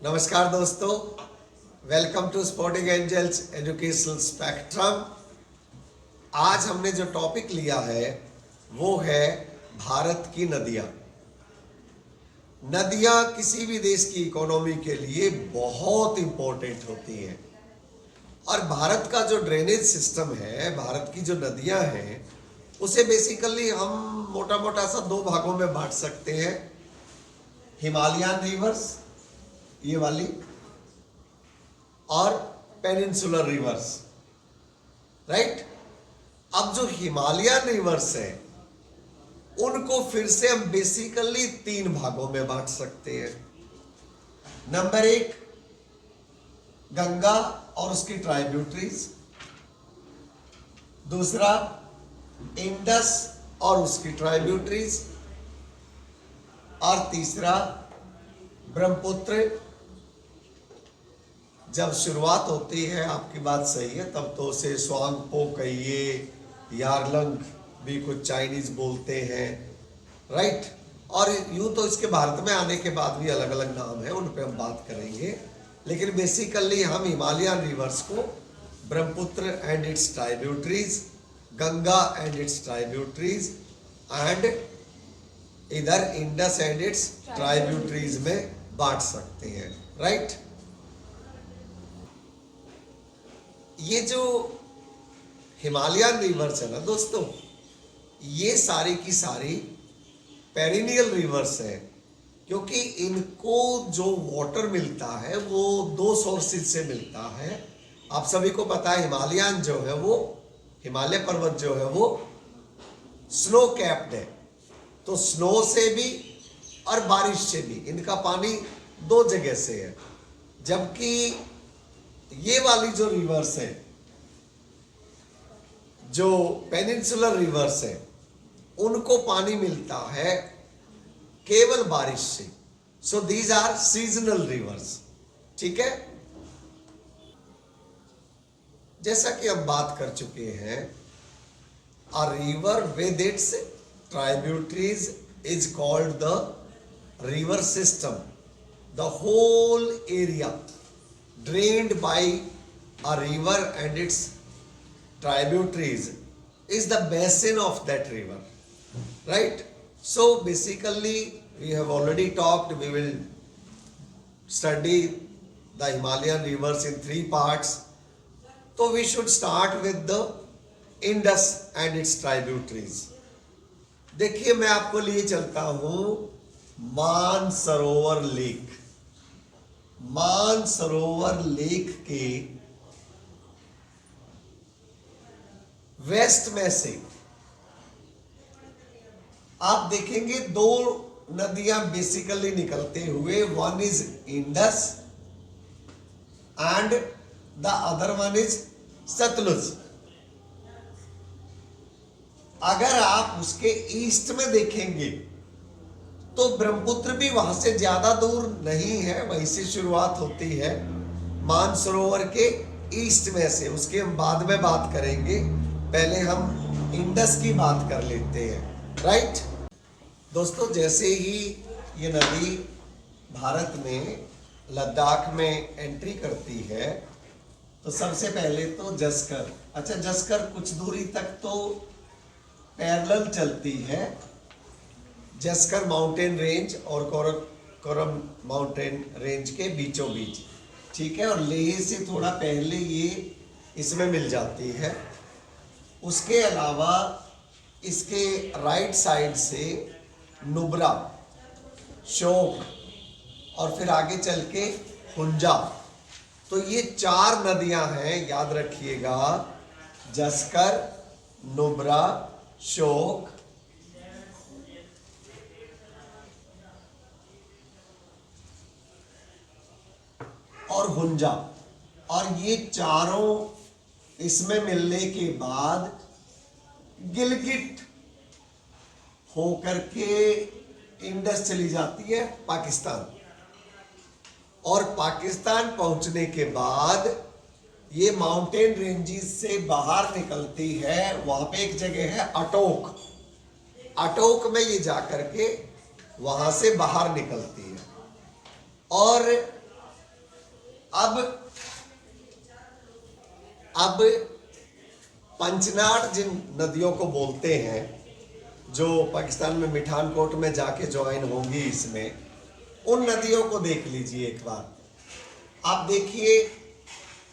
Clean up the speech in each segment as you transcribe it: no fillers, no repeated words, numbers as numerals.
नमस्कार दोस्तों, welcome to Sporting Angels Educational Spectrum. आज हमने जो टॉपिक लिया है वो है भारत की नदियां। नदियां किसी भी देश की इकोनॉमी के लिए बहुत इंपॉर्टेंट होती हैं और भारत का जो ड्रेनेज सिस्टम है, भारत की जो नदियां हैं, उसे बेसिकली हम मोटा मोटा सा दो भागों में बांट सकते हैं। हिमालयन रिवर्स, ये वाली, और पेनिनसुलर रिवर्स, राइट। अब जो हिमालयन रिवर्स है उनको फिर से हम बेसिकली तीन भागों में बांट सकते हैं। नंबर एक, गंगा और उसकी ट्राइब्यूटरीज। दूसरा, इंडस और उसकी ट्राइब्यूटरीज। और तीसरा, ब्रह्मपुत्र। जब शुरुआत होती है, आपकी बात सही है, तब तो उसे स्वांगपो कहिए, यारलंग भी कुछ चाइनीज बोलते हैं, राइट। और यूं तो इसके भारत में आने के बाद भी अलग अलग नाम है, उन पे हम बात करेंगे। लेकिन बेसिकली हम हिमालयन रिवर्स को Brahmaputra and it's tributaries, Ganga and it's tributaries and इधर इंडस एंड इट्स ट्राइब्यूटरीज में बांट सकते हैं, राइट। ये जो हिमालयन रिवर्स है ना दोस्तों, ये सारी की सारी पेरिनियल रिवर्स है, क्योंकि इनको जो वाटर मिलता है वो दो सोर्सेज से मिलता है। आप सभी को पता है, हिमालयन जो है वो, हिमालय पर्वत जो है वो स्नो कैप्ड है, तो स्नो से भी और बारिश से भी इनका पानी दो जगह से है। जबकि ये वाली जो रिवर्स है, जो पेनिनसुलर रिवर्स है, उनको पानी मिलता है केवल बारिश से। So these are seasonal rivers, ठीक है। जैसा कि हम बात कर चुके हैं, a river with its tributaries is called the river system. The whole area drained by a river and its tributaries is the basin of that river, right? So basically we have already talked, we will study the Himalayan rivers in three parts. So we should start with the Indus and its tributaries. देखिए, मैं आपको लिए चलता हूं Mansarovar lake. Mansarovar lake के west में से आप देखेंगे दो नदियां बेसिकली निकलते हुए, one is Indus and the other one is Sutlej. अगर आप उसके ईस्ट में देखेंगे तो ब्रह्मपुत्र भी वहां से ज्यादा दूर नहीं है, वहीं से शुरुआत होती है मानसरोवर के ईस्ट में से। उसके हम बाद में बात करेंगे, पहले हम इंडस की बात कर लेते हैं, राइट। दोस्तों, जैसे ही ये नदी भारत में लद्दाख में एंट्री करती है तो सबसे पहले तो जस्कर, अच्छा जस्कर कुछ दूरी तक तो पैरेलल चलती है, जस्कर माउंटेन रेंज और कोरम माउंटेन रेंज के बीचों बीच, ठीक है। और लेह से थोड़ा पहले ये इसमें मिल जाती है। उसके अलावा इसके राइट साइड से नुब्रा, शोक और फिर आगे चल के हुंजा, तो ये चार नदियां हैं, याद रखिएगा, जस्कर, नुब्रा, शोक और हुंजा। और ये चारों इसमें मिलने के बाद गिलगिट होकर के इंडस चली जाती है पाकिस्तान, और पाकिस्तान पहुंचने के बाद ये माउंटेन रेंजेस से बाहर निकलती है। वहां पे एक जगह है अटोक, अटोक में ये जाकर के वहां से बाहर निकलती है। और अब पंचनाड जिन नदियों को बोलते हैं, जो पाकिस्तान में मिठानकोट में जाके ज्वाइन होंगी इसमें, उन नदियों को देख लीजिए एक बार। आप देखिए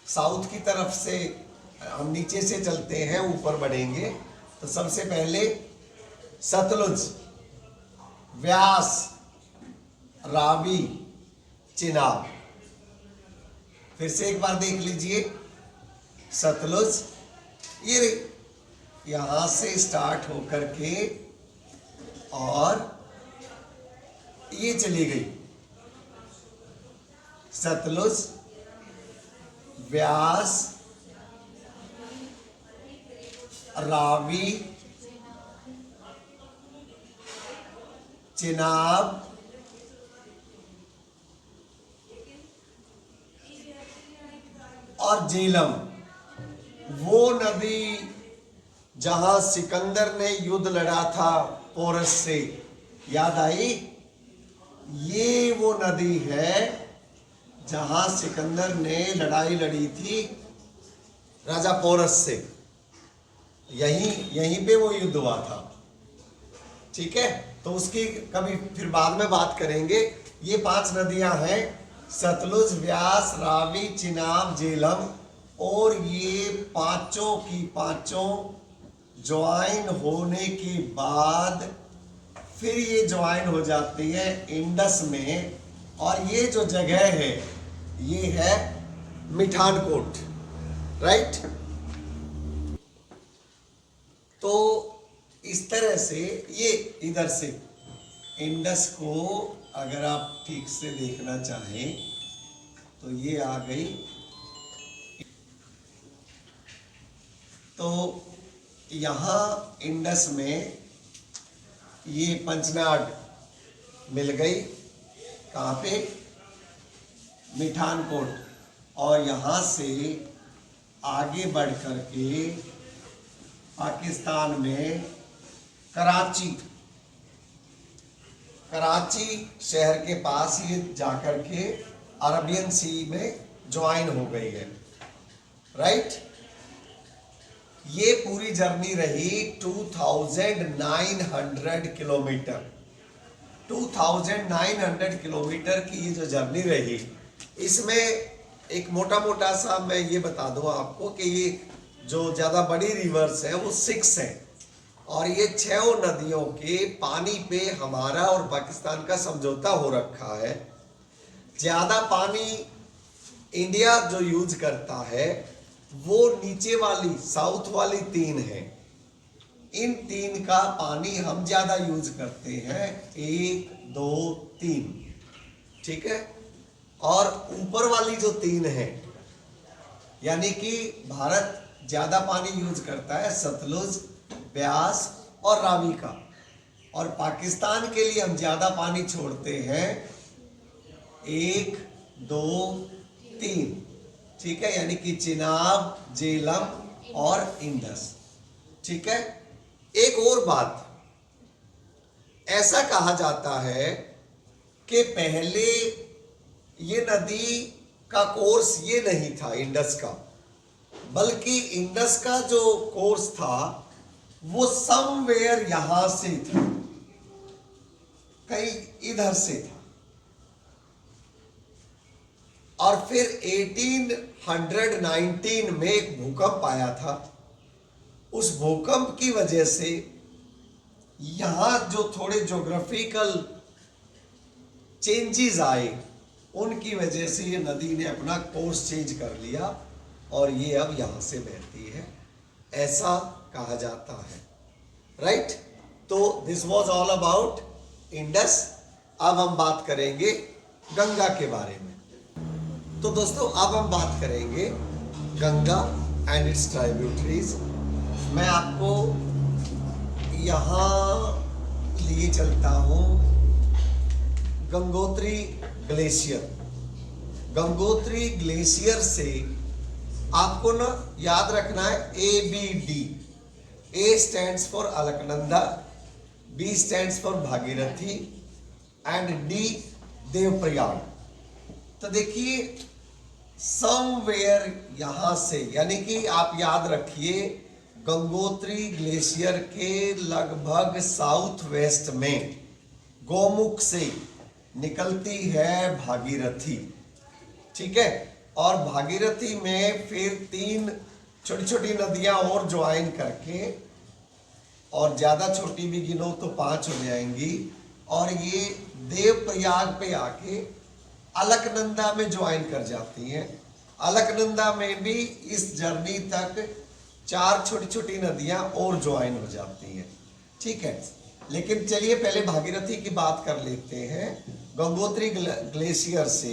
साउथ की तरफ से हम नीचे से चलते हैं, ऊपर बढ़ेंगे तो सबसे पहले सतलुज, व्यास, रावी, चिनाब। फिर से एक बार देख लीजिए, सतलुज ये यहां से स्टार्ट होकर के और ये चली गई, सतलुज, व्यास, रावी, चिनाब और झेलम। वो नदी जहां सिकंदर ने युद्ध लड़ा था पोरस से, याद आई? ये वो नदी है जहां सिकंदर ने लड़ाई लड़ी थी राजा पोरस से। यहीं पे वो युद्ध हुआ था। ठीक है, तो उसकी कभी फिर बाद में बात करेंगे। ये 5 नदियां हैं, सतलुज, व्यास, रावी, चिनाब, झेलम, और ये पांचों की पांचों ज्वाइन होने के बाद फिर ये ज्वाइन हो जाती है इंडस में। और ये जो जगह है ये है मिठानकोट, राइट? तो इस तरह से ये इधर से इंडस को अगर आप ठीक से देखना चाहें तो ये आ गई। तो यहाँ इंडस में ये पंचनाड मिल गई, कहाँ पे? मिठानकोट। और यहाँ से आगे बढ़ कर के पाकिस्तान में कराची शहर के पास ये जाकर के अरबियन सी में ज्वाइन हो गई है, राइट? ये पूरी जर्नी रही 2900 किलोमीटर। 2900 किलोमीटर की ये जो जर्नी रही, इसमें एक मोटा मोटा सा मैं ये बता दूं आपको कि ये जो ज़्यादा बड़ी रिवर्स है वो 6 है, और ये 6 नदियों के पानी पे हमारा और पाकिस्तान का समझौता हो रखा है। ज़्यादा पानी इंडिया जो यूज करता है वो नीचे वाली साउथ वाली 3 है। इन 3 का पानी हम ज्यादा यूज करते हैं, 1, 2, 3, ठीक है? और ऊपर वाली जो 3 है, यानी कि भारत ज्यादा पानी यूज करता है सतलुज, व्यास और रावी का, और पाकिस्तान के लिए हम ज्यादा पानी छोड़ते हैं 1, 2, 3, ठीक है? यानी कि चिनाब, झेलम और इंडस, ठीक है? एक और बात, ऐसा कहा जाता है कि पहले ये नदी का कोर्स ये नहीं था इंडस का, बल्कि इंडस का जो कोर्स था वो समवेयर यहां से था, कहीं इधर से था। और फिर 1819 में एक भूकंप आया था। उस भूकंप की वजह से यहां जो थोड़े ज्योग्राफिकल चेंजेस आए, उनकी वजह से ये नदी ने अपना कोर्स चेंज कर लिया और ये अब यहां से बहती है, ऐसा कहा जाता है, राइट? तो this was all about Indus. अब हम बात करेंगे गंगा के बारे में। तो दोस्तों अब हम बात करेंगे गंगा एंड इट्स ट्राइब्यूटरीज। मैं आपको यहाँ लिए चलता हूँ गंगोत्री ग्लेशियर। गंगोत्री ग्लेशियर से आपको ना याद रखना है ABD। A stands for Alaknanda, B stands for Bhagirathi and D Devprayag. तो देखिए समवेयर यहां से, यानी कि आप याद रखिए गंगोत्री ग्लेशियर के लगभग साउथ वेस्ट में गोमुख से निकलती है भागीरथी, ठीक है। और भागीरथी में फिर 3 छोटी छोटी नदियां और ज्वाइन करके, और ज्यादा छोटी भी गिनो तो 5 हो जाएंगी, और ये देवप्रयाग पे आके अलकनंदा में ज्वाइन कर जाती हैं। अलकनंदा में भी इस जर्नी तक 4 छोटी छोटी नदियां और ज्वाइन हो जाती हैं, ठीक है। लेकिन चलिए पहले भागीरथी की बात कर लेते हैं। गंगोत्री ग्लेशियर से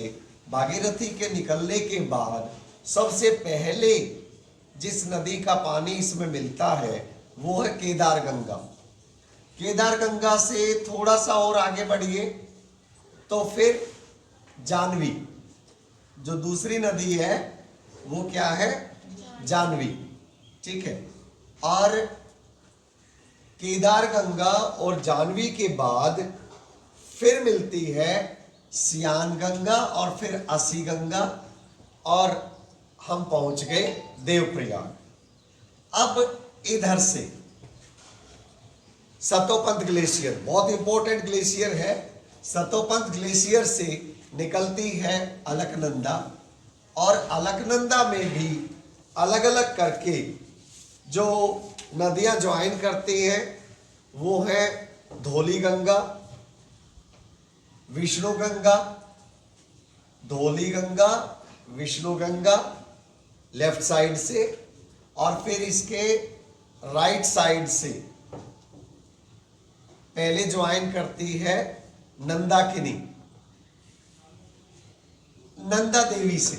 भागीरथी के निकलने के बाद सबसे पहले जिस नदी का पानी इसमें मिलता है वो है केदार गंगा। केदार गंगा से थोड़ा सा और आगे बढ़िए तो फिर जानवी, जो दूसरी नदी है वो क्या है, जानवी, ठीक है। और केदार गंगा और जानवी के बाद फिर मिलती है सियान गंगा और फिर असी गंगा, और हम पहुंच गए देवप्रयाग। अब इधर से सतोपंत ग्लेशियर बहुत इंपॉर्टेंट ग्लेशियर है। सतोपंत ग्लेशियर से निकलती है अलकनंदा, और अलकनंदा में भी अलग अलग करके जो नदियां ज्वाइन करती हैं वो है धौली गंगा, विष्णु गंगा, धौली गंगा, विष्णु गंगा लेफ्ट साइड से, और फिर इसके राइट साइड से पहले ज्वाइन करती है नंदाकिनी, नंदा देवी से।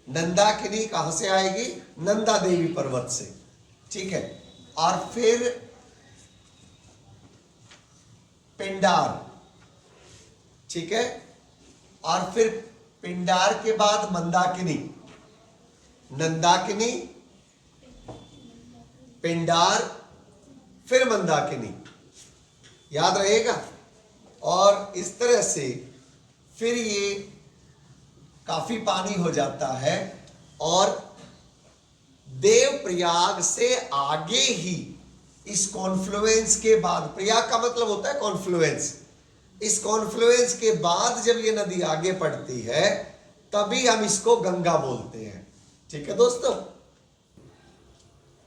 नंदाकिनी कहां से आएगी, नंदा देवी पर्वत से, ठीक है। और फिर पिंडार, ठीक है। और फिर पिंडार के बाद मंदाकिनी, नंदाकिनी, पिंडार, फिर मंदाकिनी, याद रहेगा। और इस तरह से फिर ये काफी पानी हो जाता है, और देवप्रयाग से आगे ही इस कॉन्फ्लुएंस के बाद, प्रयाग का मतलब होता है कॉन्फ्लुएंस, इस कॉन्फ्लुएंस के बाद जब ये नदी आगे पड़ती है तभी हम इसको गंगा बोलते हैं, ठीक है दोस्तों।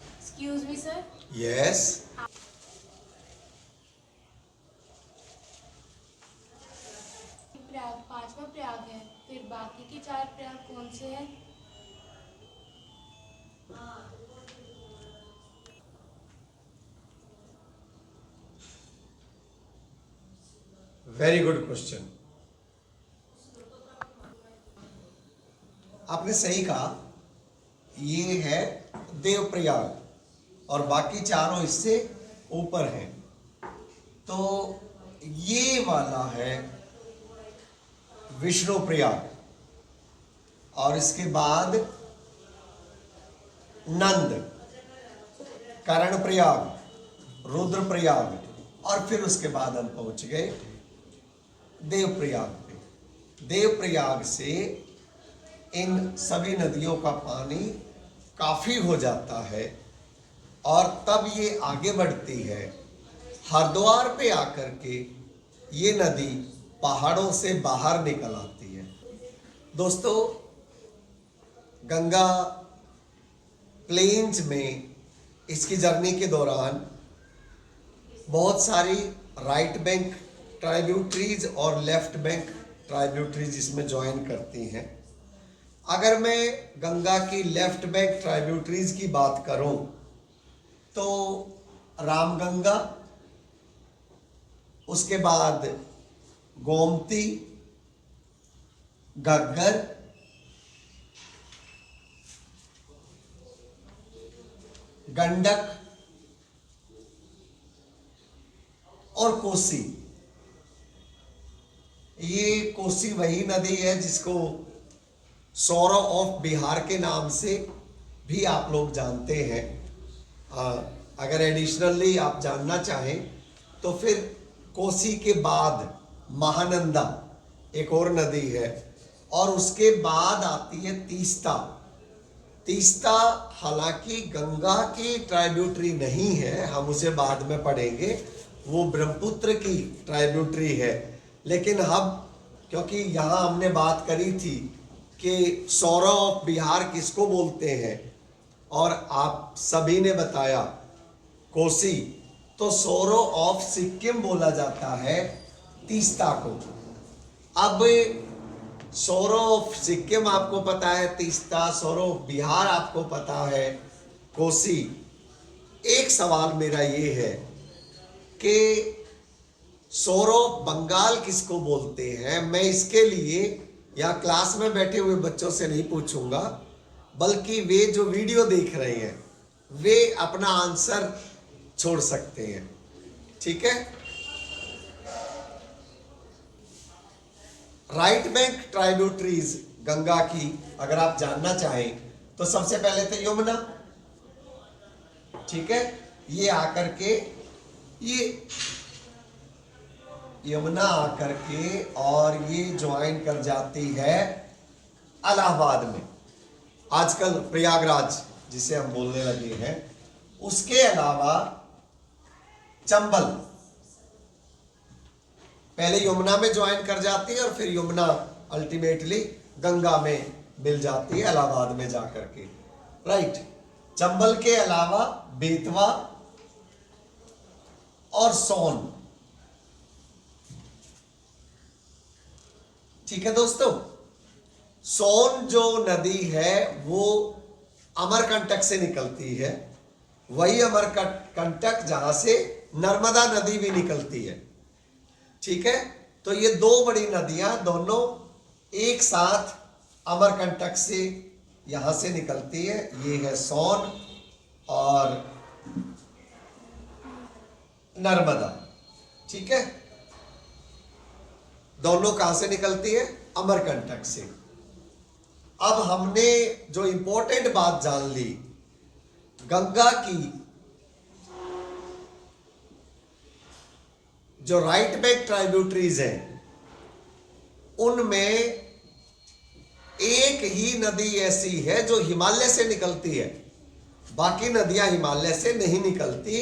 Excuse me sir. Yes, Prayag 5वां प्रयाग है, फिर बाकी के 4 प्रयाग कौन से हैं? Very good question. आपने सही कहा, ये है देवप्रयाग और बाकी चारों इससे ऊपर हैं। तो ये वाला है विष्णु प्रयाग, और इसके बाद नंद, कर्ण प्रयाग, रुद्र प्रयाग, और फिर उसके बाद हम पहुंच गए देवप्रयाग पे। देवप्रयाग से इन सभी नदियों का पानी काफी हो जाता है, और तब ये आगे बढ़ती है हरिद्वार पे आकर के ये नदी पहाड़ों से बाहर निकल आती है। दोस्तों, गंगा प्लेन्स में इसकी जर्नी के दौरान बहुत सारी राइट बैंक ट्राइब्यूटरीज और लेफ्ट बैंक ट्राइब्यूटरीज इसमें ज्वाइन करती हैं। अगर मैं गंगा की लेफ्ट बैंक ट्राइब्यूटरीज की बात करूं तो रामगंगा, उसके बाद गोमती, घग्गर, गंडक और कोसी। ये कोसी वही नदी है जिसको सौरव ऑफ बिहार के नाम से भी आप लोग जानते हैं। अगर एडिशनली आप जानना चाहें तो फिर कोसी के बाद महानंदा एक और नदी है और उसके बाद आती है तीस्ता। तीस्ता हालांकि गंगा की ट्राइब्यूटरी नहीं है, हम उसे बाद में पढ़ेंगे, वो ब्रह्मपुत्र की ट्राइब्यूटरी है। लेकिन हम, क्योंकि यहाँ हमने बात करी थी कि सौरव ऑफ बिहार किसको बोलते हैं और आप सभी ने बताया कोसी, तो सौरव ऑफ सिक्किम बोला जाता है तीस्ता को। अब सौरव ऑफ सिक्किम आपको पता है, तीस्ता, सौरव ऑफ बिहार आपको पता है, कोसी। एक सवाल मेरा ये है कि सौरव बंगाल किसको बोलते हैं? मैं इसके लिए या क्लास में बैठे हुए बच्चों से नहीं पूछूंगा, बल्कि वे जो वीडियो देख रहे हैं वे अपना आंसर छोड़ सकते हैं, ठीक है। राइट बैंक ट्राइब्यूटरीज गंगा की अगर आप जानना चाहें तो सबसे पहले तो यमुना, ठीक है। ये आकर के, ये यमुना आकर के और ये ज्वाइन कर जाती है इलाहाबाद में, आजकल प्रयागराज जिसे हम बोलने लगे हैं। उसके अलावा चंबल पहले यमुना में ज्वाइन कर जाती है और फिर यमुना अल्टीमेटली गंगा में मिल जाती है इलाहाबाद में जाकर के, राइट। चंबल के अलावा बेतवा और सोन, ठीक है दोस्तों। सोन जो नदी है वो अमरकंटक से निकलती है, वही अमरकंटक जहां से नर्मदा नदी भी निकलती है, ठीक है। तो ये दो बड़ी नदियां दोनों एक साथ अमरकंटक से यहां से निकलती है। ये है सोन और नर्मदा, ठीक है। दोनों कहां से निकलती है? अमरकंटक से। अब हमने जो इंपॉर्टेंट बात जान ली, गंगा की जो राइट बैंक ट्राइब्यूटरीज हैं उनमें एक ही नदी ऐसी है जो हिमालय से निकलती है, बाकी नदियां हिमालय से नहीं निकलती।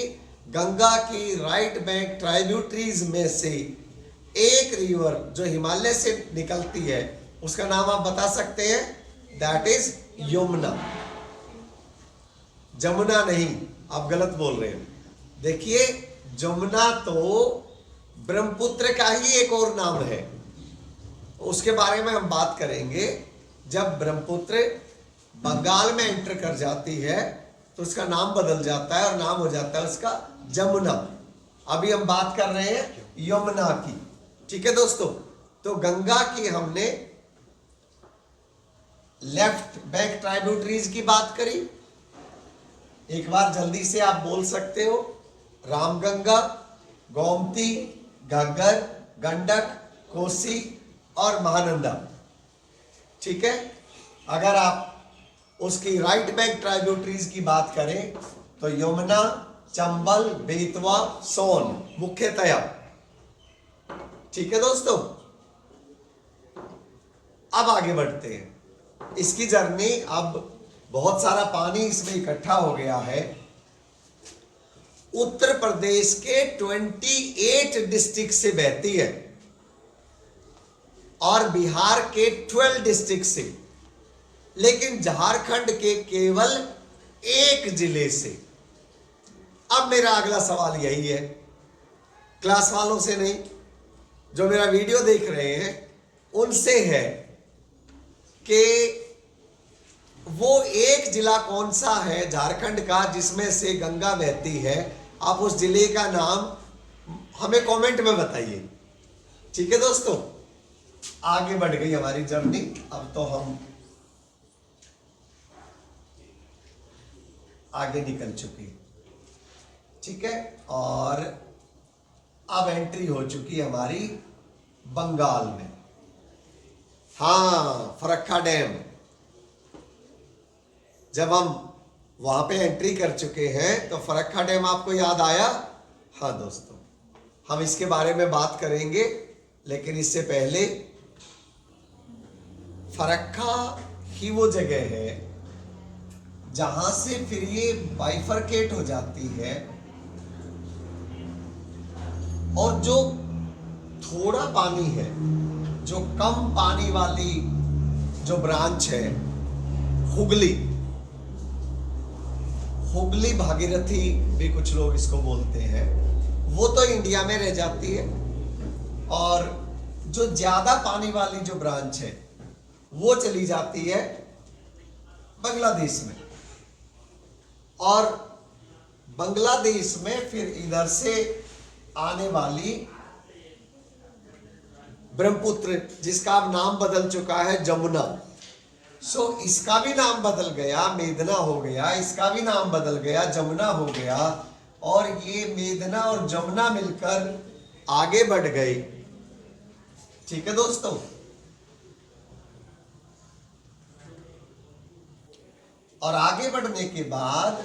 गंगा की राइट बैंक ट्राइब्यूटरीज में से एक रिवर जो हिमालय से निकलती है उसका नाम आप बता सकते हैं? That is Yamuna. जमुना नहीं, आप गलत बोल रहे हैं। देखिए, जमुना तो ब्रह्मपुत्र का ही एक और नाम है, उसके बारे में हम बात करेंगे। जब ब्रह्मपुत्र बंगाल में एंटर कर जाती है तो उसका नाम बदल जाता है और नाम हो जाता है उसका जमुना। अभी हम बात कर रहे हैं यमुना की, ठीक है दोस्तों। तो गंगा की हमने लेफ्ट बैंक ट्राइब्यूटरीज की बात करी। एक बार जल्दी से आप बोल सकते हो, रामगंगा, गोमती, घग्गर, गंडक, कोसी और महानंदा, ठीक है। अगर आप उसकी राइट बैंक ट्राइब्यूटरीज की बात करें तो यमुना, चंबल, बेतवा, सोन मुख्यतया, ठीक है दोस्तों। अब आगे बढ़ते हैं। इसकी जर्नी, अब बहुत सारा पानी इसमें इकट्ठा हो गया है। उत्तर प्रदेश के 28 डिस्ट्रिक्ट से बहती है और बिहार के 12 डिस्ट्रिक्ट से, लेकिन झारखंड के केवल एक जिले से। अब मेरा अगला सवाल यही है, क्लास वालों से नहीं, जो मेरा वीडियो देख रहे हैं उनसे है कि वो एक जिला कौन सा है झारखंड का जिसमें से गंगा बहती है? आप उस जिले का नाम हमें कमेंट में बताइए, ठीक है दोस्तों। आगे बढ़ गई हमारी जर्नी। अब तो हम आगे निकल चुके, ठीक है। और अब एंट्री हो चुकी हमारी बंगाल में। हाँ, फरक्का डैम, जब हम वहां पे एंट्री कर चुके हैं तो फरक्का डैम आपको याद आया? हाँ दोस्तों, हम इसके बारे में बात करेंगे, लेकिन इससे पहले फरक्का ही वो जगह है जहां से फिर ये बाइफरकेट हो जाती है, और जो थोड़ा पानी है, जो कम पानी वाली जो ब्रांच है, हुगली, हुगली भागीरथी भी कुछ लोग इसको बोलते हैं, वो तो इंडिया में रह जाती है। और जो ज्यादा पानी वाली जो ब्रांच है वो चली जाती है बांग्लादेश में, और बांग्लादेश में फिर इधर से आने वाली ब्रह्मपुत्र, जिसका अब नाम बदल चुका है जमुना, सो इसका भी नाम बदल गया, मेघना हो गया, इसका भी नाम बदल गया, जमुना हो गया, और ये मेघना और जमुना मिलकर आगे बढ़ गई। ठीक है दोस्तों, और आगे बढ़ने के बाद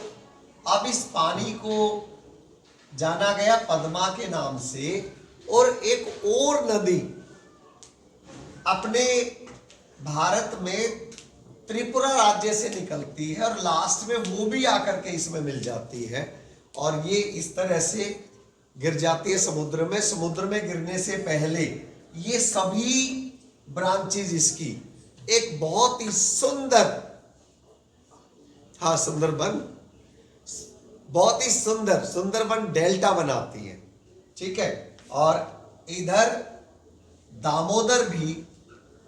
अब इस पानी को जाना गया पद्मा के नाम से, और एक और नदी अपने भारत में त्रिपुरा राज्य से निकलती है, और लास्ट में वो भी आकर के इसमें मिल जाती है, और ये इस तरह से गिर जाती है समुद्र में। समुद्र में गिरने से पहले ये सभी ब्रांचेज इसकी एक बहुत ही सुंदर, हाँ सुंदरबन, बहुत ही सुंदर सुंदरबन डेल्टा बनाती है। ठीक है, और इधर दामोदर भी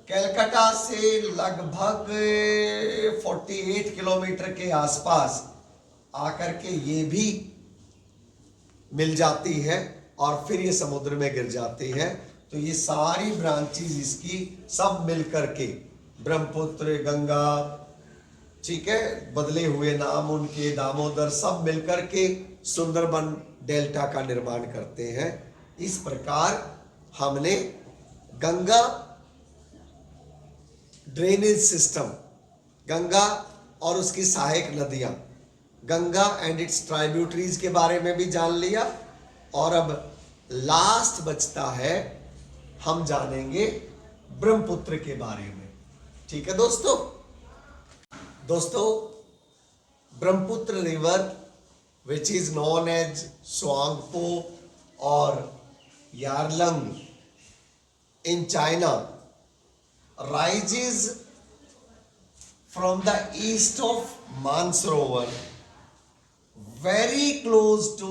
कलकत्ता से लगभग 48 किलोमीटर के आसपास आकर के ये भी मिल जाती है, और फिर ये समुद्र में गिर जाती है। तो ये सारी ब्रांचेस इसकी सब मिलकर के ब्रह्मपुत्र, गंगा, ठीक है, बदले हुए नाम उनके, दामोदर, सब मिलकर के सुंदरबन डेल्टा का निर्माण करते हैं। इस प्रकार हमने गंगा ड्रेनेज सिस्टम, गंगा और उसकी सहायक नदियां, गंगा एंड इट्स ट्राइब्यूटरीज के बारे में भी जान लिया, और अब लास्ट बचता है, हम जानेंगे ब्रह्मपुत्र के बारे में। ठीक है दोस्तों, Brahmaputra river which is known as Tsangpo और Yarlung in China rises from the east of Mansarovar, very close to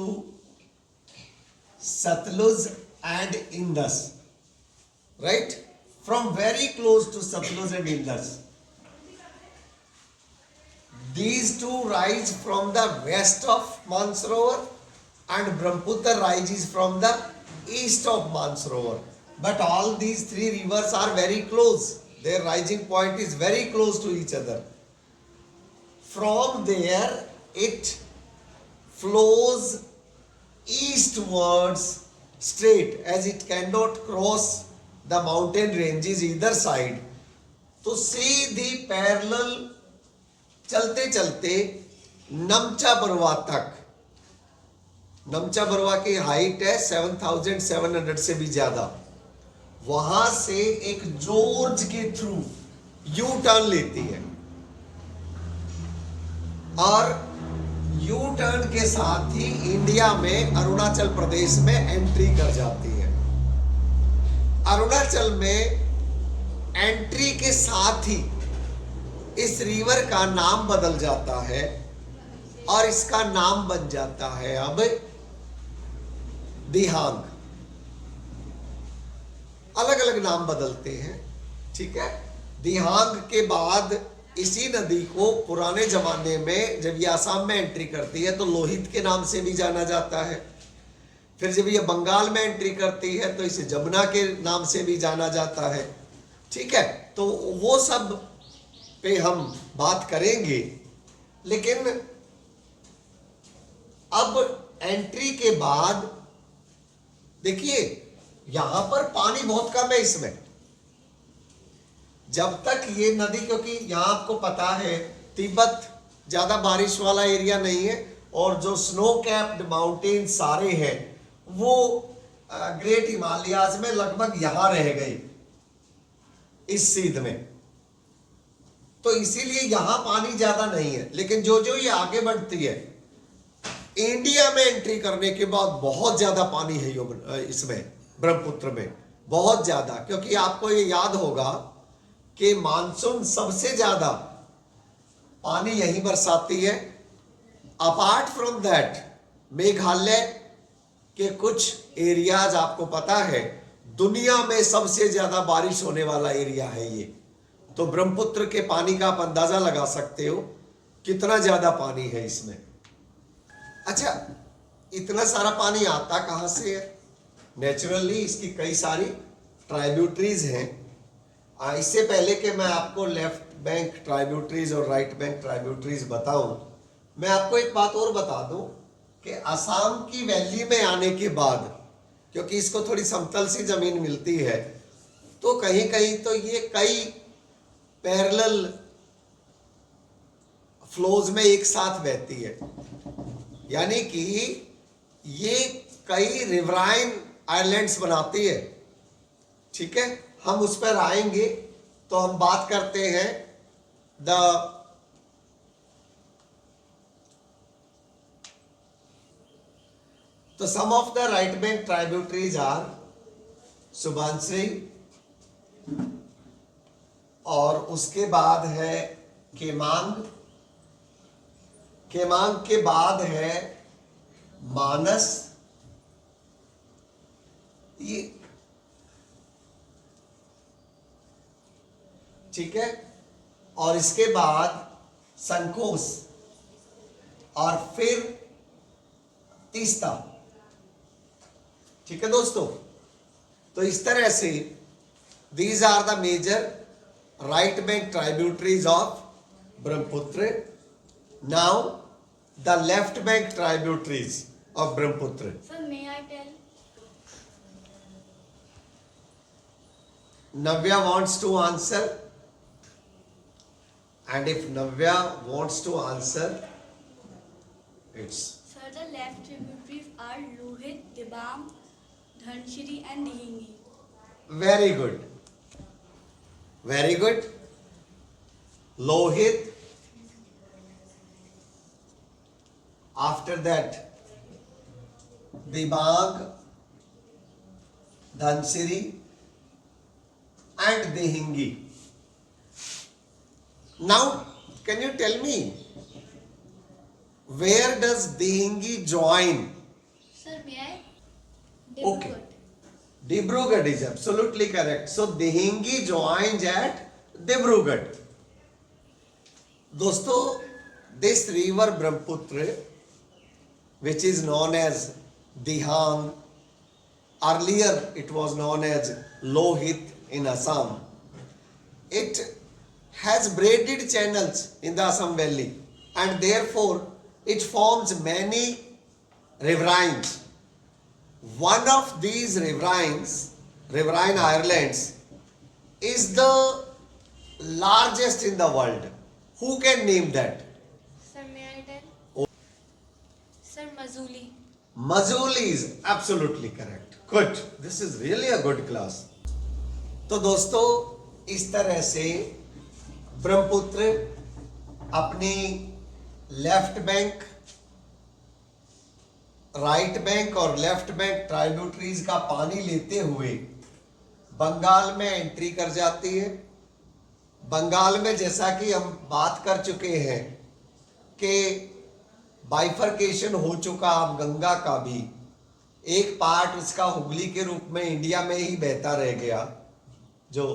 Satluj and Indus, right? From very close to Satluj and Indus. These two rise from the west of Mansarovar, and Brahmaputra rises from the east of Mansarovar. But all these three rivers are very close. Their rising point is very close to each other. From there, it flows eastwards straight, as it cannot cross the mountain ranges either side. तो सीधी parallel चलते चलते नमचा बरवा तक, नमचा बरवा की height है 7,700 से भी ज्यादा, वहां से एक जॉर्ज के थ्रू यू टर्न लेती है, और यू टर्न के साथ ही इंडिया में अरुणाचल प्रदेश में एंट्री कर जाती है। अरुणाचल में एंट्री के साथ ही इस रिवर का नाम बदल जाता है, और इसका नाम बन जाता है अब दिहांग। अलग अलग नाम बदलते हैं, ठीक है। दिहांग के बाद इसी नदी को पुराने जमाने में जब ये असम में एंट्री करती है तो लोहित के नाम से भी जाना जाता है। फिर जब ये बंगाल में एंट्री करती है तो इसे जमुना के नाम से भी जाना जाता है, ठीक है। तो वो सब पे हम बात करेंगे, लेकिन अब एंट्री के बाद देखिए यहां पर पानी बहुत कम है इसमें। जब तक ये नदी, क्योंकि यहां आपको पता है तिब्बत ज्यादा बारिश वाला एरिया नहीं है, और जो स्नो कैप्ड माउंटेन सारे हैं वो ग्रेट हिमालयाज में लगभग यहां रह गई इस सीध में, तो इसीलिए यहां पानी ज्यादा नहीं है। लेकिन जो जो ये आगे बढ़ती है, इंडिया में एंट्री करने के बाद बहुत ज्यादा पानी है इसमें, ब्रह्मपुत्र में बहुत ज्यादा। क्योंकि आपको ये याद होगा कि मानसून सबसे ज्यादा पानी यहीं बरसाती है। अपार्ट फ्रॉम दैट, मेघालय के कुछ एरियाज आपको पता है दुनिया में सबसे ज्यादा बारिश होने वाला एरिया है ये। तो ब्रह्मपुत्र के पानी का आप अंदाजा लगा सकते हो कितना ज्यादा पानी है इसमें। अच्छा, इतना सारा पानी आता कहां से है? नेचुरली इसकी कई सारी ट्राइब्यूटरीज हैं। इससे पहले कि मैं आपको लेफ्ट बैंक ट्राइब्यूटरीज और राइट बैंक ट्राइब्यूटरीज बताऊं, मैं आपको एक बात और बता दूं कि असम की वैली में आने के बाद, क्योंकि इसको थोड़ी समतल सी जमीन मिलती है, तो कहीं कहीं तो ये कई पैरेलल फ्लोज में एक साथ बहती है। यानी कि ये कई रिवराइन आइलैंड्स बनाती है। ठीक है, हम उस पर आएंगे। तो हम बात करते हैं तो some of the right bank tributaries are Subansiri, और उसके बाद है केमांग, केमांग के बाद है मानस, ये ठीक है, और इसके बाद संकोस, और फिर तीस्ता। ठीक है दोस्तों, तो इस तरह से these are the major right bank tributaries of Brahmaputra. Now the left bank tributaries of Brahmaputra. Sir, may I tell? Navya wants to answer, and if Navya wants to answer, it's Sir, the left tributaries are Lohit, Dibang, Dhanshiri and Dihingi. very good, very good. Lohit, after that Dibang, Dhanshiri and Dihingi. Now can you tell me where does Dihingi join? Sir, may I? Okay. Dibrugarh is absolutely correct. So Dihingi joins at Dibrugarh. दोस्तों, this river Brahmaputra, which is known as Dihang, earlier it was known as Lohit in Assam, it has braided channels in the Assam Valley, and therefore it forms many riverines. One of these riverine islands, is the largest in the world. Who can name that? Sir, may I tell? Sir, Mazuli. Mazuli is absolutely correct. Good. This is really a good class. तो दोस्तों, इस तरह से ब्रह्मपुत्र अपनी left bank, right bank और left bank tributaries का पानी लेते हुए बंगाल में एंट्री कर जाती है। बंगाल में, जैसा कि हम बात कर चुके हैं कि बाइफर्केशन हो चुका अब गंगा का भी, एक पार्ट उसका हुगली के रूप में इंडिया में ही बहता रह गया, जो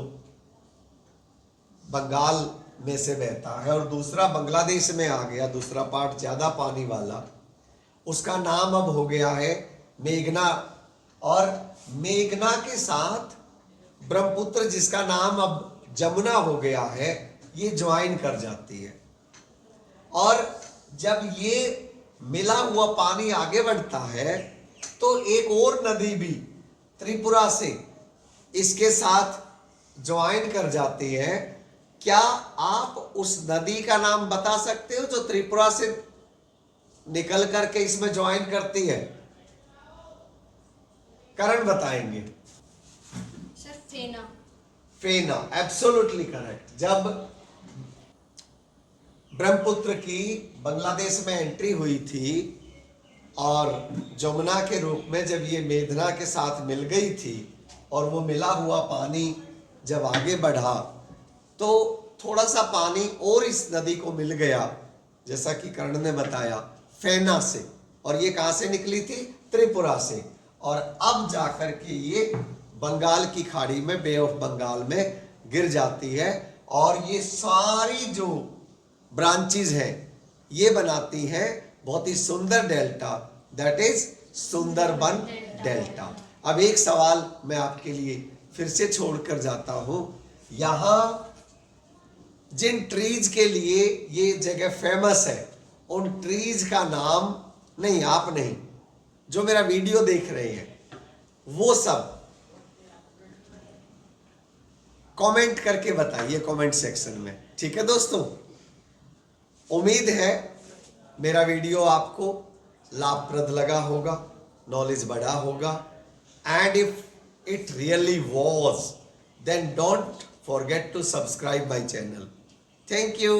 बंगाल में से बहता है, और दूसरा बांग्लादेश में आ गया, दूसरा पार्ट ज्यादा पानी वाला। उसका नाम अब हो गया है मेघना, और मेघना के साथ ब्रह्मपुत्र, जिसका नाम अब जमुना हो गया है, ये ज्वाइन कर जाती है। और जब ये मिला हुआ पानी आगे बढ़ता है तो एक और नदी भी त्रिपुरा से इसके साथ ज्वाइन कर जाती है। क्या आप उस नदी का नाम बता सकते हो जो त्रिपुरा से निकल करके इसमें ज्वाइन करती है? करण बताएंगे। Sir, Fena. फेना, एब्सोल्युटली करेक्ट। जब ब्रह्मपुत्र की बांग्लादेश में एंट्री हुई थी और जमुना के रूप में जब ये मेघना के साथ मिल गई थी और वो मिला हुआ पानी जब आगे बढ़ा तो थोड़ा सा पानी और इस नदी को मिल गया, जैसा कि कर्ण ने बताया, फेना से। और ये कहाँ से निकली थी? त्रिपुरा से। और अब जाकर के ये बंगाल की खाड़ी में, बे ऑफ बंगाल में गिर जाती है और ये सारी जो ब्रांचेज हैं ये बनाती हैं बहुत ही सुंदर delta, that is Sundarban delta. अब एक सवाल मैं आपके लिए फिर से छोड़कर जाता हूं, यहां जिन ट्रीज के लिए ये जगह फेमस है उन ट्रीज का नाम नहीं, आप नहीं, जो मेरा वीडियो देख रहे हैं वो सब कमेंट करके बताइए कमेंट सेक्शन में, ठीक है दोस्तों। उम्मीद है मेरा वीडियो आपको लाभप्रद लगा होगा, नॉलेज बढ़ा होगा। And if it really was, then don't forget to subscribe my channel. Thank you.